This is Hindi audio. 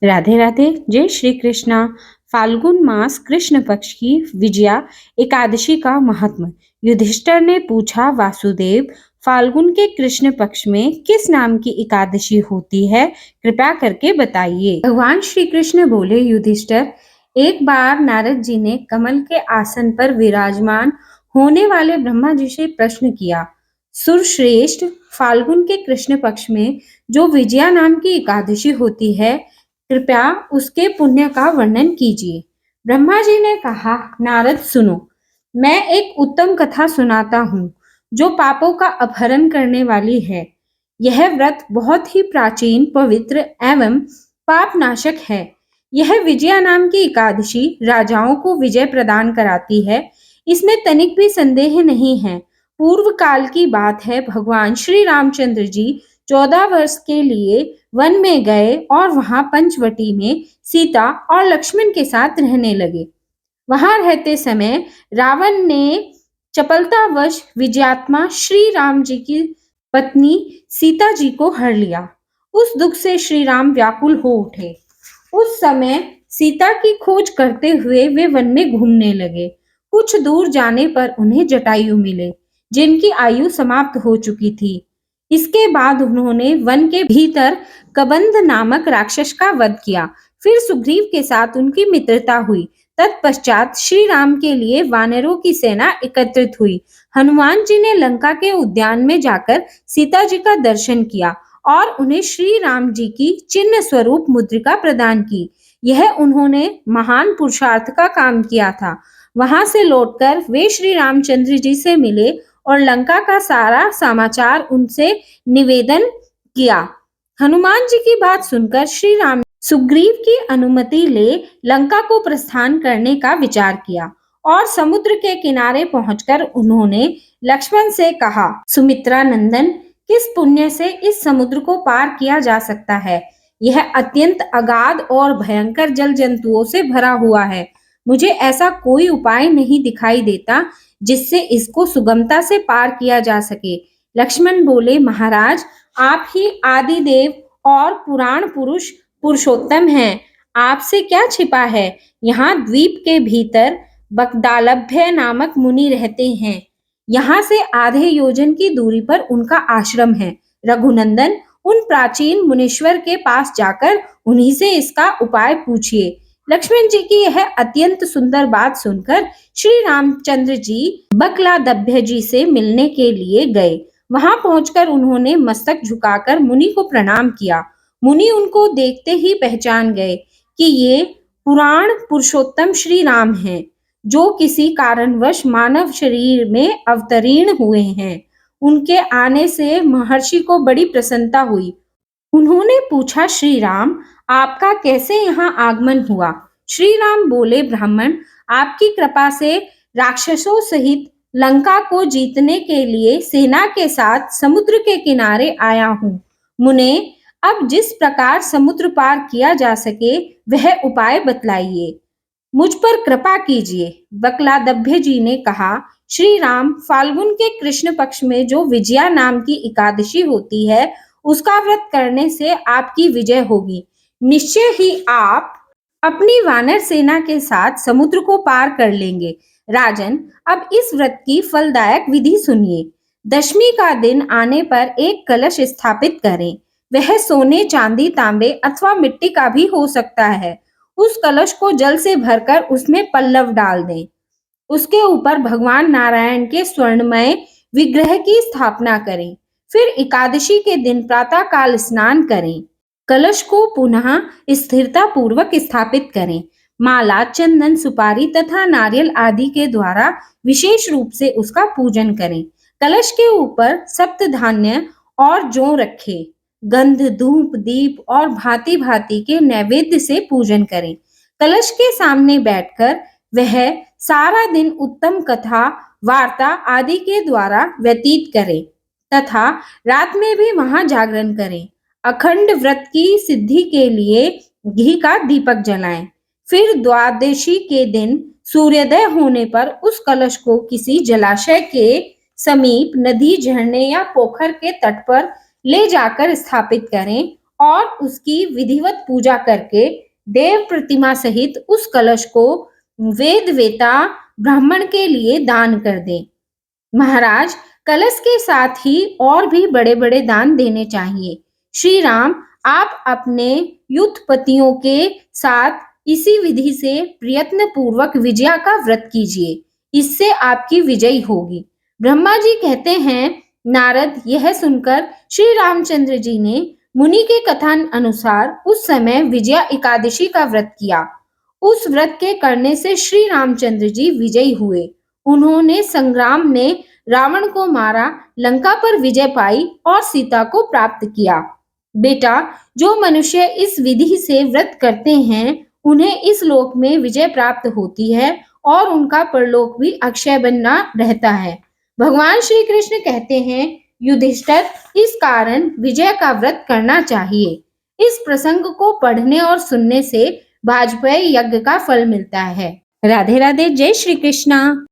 राधे राधे। जय श्री कृष्णा। फाल्गुन मास कृष्ण पक्ष की विजया एकादशी का महात्म। युधिष्ठिर ने पूछा, वासुदेव, फाल्गुन के कृष्ण पक्ष में किस नाम की एकादशी होती है? कृपा करके बताइए। भगवान श्री कृष्ण बोले, युधिष्ठिर, एक बार नारद जी ने कमल के आसन पर विराजमान होने वाले ब्रह्मा जी से प्रश्न किया, सुरश्रेष्ठ, फाल्गुन के कृष्ण पक्ष में जो विजया नाम की एकादशी होती है, कृपया उसके पुण्य का वर्णन कीजिए। ब्रह्मा जी ने कहा, नारद सुनो, मैं एक उत्तम कथा सुनाता हूँ जो पापों का अपहरण करने वाली है। यह व्रत बहुत ही प्राचीन, पवित्र एवं पाप नाशक है। यह विजया नाम की एकादशी राजाओं को विजय प्रदान कराती है, इसमें तनिक भी संदेह नहीं है। पूर्व काल की बात है, भगवान श्री रामचंद्र जी 14 वर्ष के लिए वन में गए और वहां पंचवटी में सीता और लक्ष्मण के साथ रहने लगे। वहां रहते समय रावण ने चपलतावश विजयात्मा श्री राम जी की पत्नी सीता जी को हर लिया। उस दुख से श्री राम व्याकुल हो उठे। उस समय सीता की खोज करते हुए वे वन में घूमने लगे। कुछ दूर जाने पर उन्हें जटायु मिले, जिनकी आयु समाप्त हो चुकी थी। इसके बाद उन्होंने वन के भीतर कबंध नामक राक्षस का वध किया। फिर सुग्रीव के साथ उनकी मित्रता हुई। तत्पश्चात श्री राम के लिए वानरों की सेना एकत्रित हुई। हनुमान जी ने लंका के उद्यान में जाकर सीता जी का दर्शन किया और उन्हें श्री राम जी की चिन्ह स्वरूप मुद्रिका प्रदान की। यह उन्होंने महान पुरुषार्थ का काम किया था। वहां से लौटकर वे श्री रामचंद्र जी से मिले और लंका का सारा समाचार उनसे निवेदन किया। हनुमान जी की बात सुनकर श्री राम सुग्रीव की अनुमति ले लंका को प्रस्थान करने का विचार किया और समुद्र के किनारे पहुंचकर उन्होंने लक्ष्मण से कहा, सुमित्रा नंदन, किस पुण्य से इस समुद्र को पार किया जा सकता है? यह अत्यंत अगाध और भयंकर जल जंतुओं से भरा हुआ है। मुझे ऐसा कोई उपाय नहीं दिखाई देता जिससे इसको सुगमता से पार किया जा सके। लक्ष्मण बोले, महाराज, आप ही आदि देव और पुराण पुरुष पुरुषोत्तम हैं। आपसे क्या छिपा है? यहाँ द्वीप के भीतर बकदालभ्य नामक मुनि रहते हैं। यहाँ से आधे योजन की दूरी पर उनका आश्रम है। रघुनंदन, उन प्राचीन मुनीश्वर के पास जाकर उन्हीं से इसका उपाय पूछिए। लक्ष्मण जी की यह अत्यंत सुंदर बात सुनकर श्री रामचंद्र जी बकलादभ्य जी से मिलने के लिए गए। वहां पहुंचकर उन्होंने मस्तक झुकाकर मुनि को प्रणाम किया। मुनि उनको देखते ही पहचान गए कि ये पुराण पुरुषोत्तम श्री राम हैं, जो किसी कारणवश मानव शरीर में अवतीर्ण हुए हैं। उनके आने से महर्षि को बड़ी प्रसन्नता हुई। उन्होंने पूछा, श्री राम, आपका कैसे यहाँ आगमन हुआ? श्री राम बोले, ब्राह्मण, आपकी कृपा से राक्षसों सहित लंका को जीतने के लिए सेना के साथ समुद्र के किनारे आया हूँ। मुने, अब जिस प्रकार समुद्र पार किया जा सके वह उपाय बतलाइए। मुझ पर कृपा कीजिए। बकलादभ्य जी ने कहा, श्री राम, फाल्गुन के कृष्ण पक्ष में जो विजया नाम की एकादशी होती है, उसका व्रत करने से आपकी विजय होगी। निश्चय ही आप अपनी वानर सेना के साथ समुद्र को पार कर लेंगे। राजन, अब इस व्रत की फलदायक विधि सुनिए। दशमी का दिन आने पर एक कलश स्थापित करें। वह सोने, चांदी, तांबे अथवा मिट्टी का भी हो सकता है। उस कलश को जल से भरकर उसमें पल्लव डाल दें। उसके ऊपर भगवान नारायण के स्वर्णमय विग्रह की स्थापना करें। फिर एकादशी के दिन प्रातः काल स्नान करें। कलश को पुनः स्थिरता पूर्वक स्थापित करें। माला, चंदन, सुपारी तथा नारियल आदि के द्वारा विशेष रूप से उसका पूजन करें। कलश के ऊपर सप्त धान्य और जौ रखें। गंध, धूप, दीप और भांति भांति के नैवेद्य से पूजन करें। कलश के सामने बैठकर वह सारा दिन उत्तम कथा, वार्ता आदि के द्वारा व्यतीत करें तथा रात में भी वहां जागरण करें। अखंड व्रत की सिद्धि के लिए घी का दीपक जलाएं। फिर द्वादशी के दिन सूर्योदय होने पर उस कलश को किसी जलाशय के समीप, नदी, झरने या पोखर के तट पर ले जाकर स्थापित करें और उसकी विधिवत पूजा करके देव प्रतिमा सहित उस कलश को वेद वेता ब्राह्मण के लिए दान कर दें। महाराज, कलश के साथ ही और भी बड़े बड़े दान देने चाहिए। श्री राम, आप अपने युद्धपतियों के साथ इसी विधि से प्रयत्न पूर्वक विजया का व्रत कीजिए, इससे आपकी विजय होगी। ब्रह्मा जी कहते हैं, नारद, यह सुनकर श्री रामचंद्र जी ने मुनि के कथन अनुसार उस समय विजया एकादशी का व्रत किया। उस व्रत के करने से श्री रामचंद्र जी विजयी हुए। उन्होंने संग्राम में रावण को मारा, लंका पर विजय पाई और सीता को प्राप्त किया। बेटा, जो मनुष्य इस विधि से व्रत करते हैं, उन्हें इस लोक में विजय प्राप्त होती है और उनका परलोक भी अक्षय बना रहता है। भगवान श्री कृष्ण कहते हैं, युधिष्ठिर, इस कारण विजय का व्रत करना चाहिए। इस प्रसंग को पढ़ने और सुनने से वाजपेयी यज्ञ का फल मिलता है। राधे राधे। जय श्री कृष्णा।